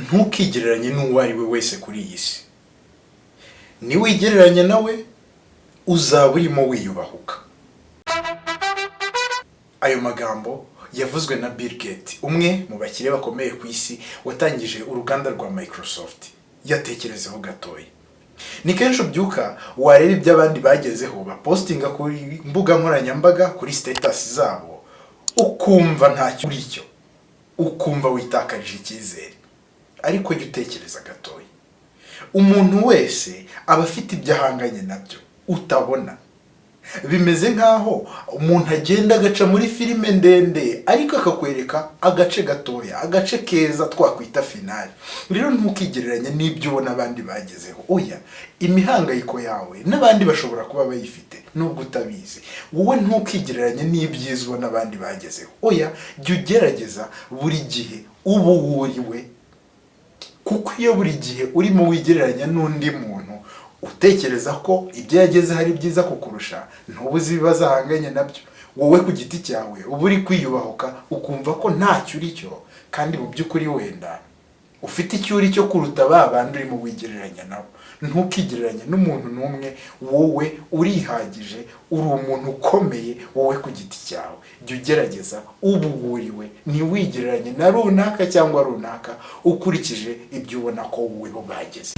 ntukigereranye n'uwo ari we wese kuri iyi si. Niwigereranya nawe uzaba urimo wiyubahuka. Ayo magambo yavuzwe na Bill Gates, umwe mu bakire bakomeye ku isi watangije uruganda rwa Microsoft. Yatekerezeho gatoya. Ni kenshi ubyuka wareba ibyo abandi bagezeho bapostinga kuri mbuga nkoranyambaga, kuri status zabo, ukumva ntacyo uri cyo, ukumva witakarije icyizere. Ariko jya utekereza gatoya, umuntu wese aba afite ibyo ahanganye nabyo utabona. Bimeze nkaho umuntu agenda agaca muri filime ndende ariko akakwereka agace gatoya, agace keza twakwita finale. Rero ntukigereranya n'ibyo ubona abandi bagezeho. Oya, imihangayiko yawe n'abandi bashobora kuba bayifite nubwo utabizi. Wowe ntukigereranya n'ibyiza ubona abandi bagezeho. Oya, jya ugerageza buri gihe uba wuriwe, kuko iyo buri gihe urimo wigereranya n'undi muntu utekereza ko ibyo yageze hari byiza kukurusha, ntubuze ibibazo ahanganye nabyo. Wowe ku giti cyawe uba uri kwiyubahuka, ukumva ko ntacyo uri cyo, kandi mu by'ukuri wenda ufite icyo uri cyo kuruta ba bandi urimo wigereranya nabo. Ntukigereranye n'umuntu n'umwe. Wowe urihagije, uri umuntu ukomeye wowe ku giti cyawe. Jya ugerageza uba wuriwe, ntiwigereranye na runaka cyangwa runaka ukurikije ibyo ubona ko wowe bo bageze.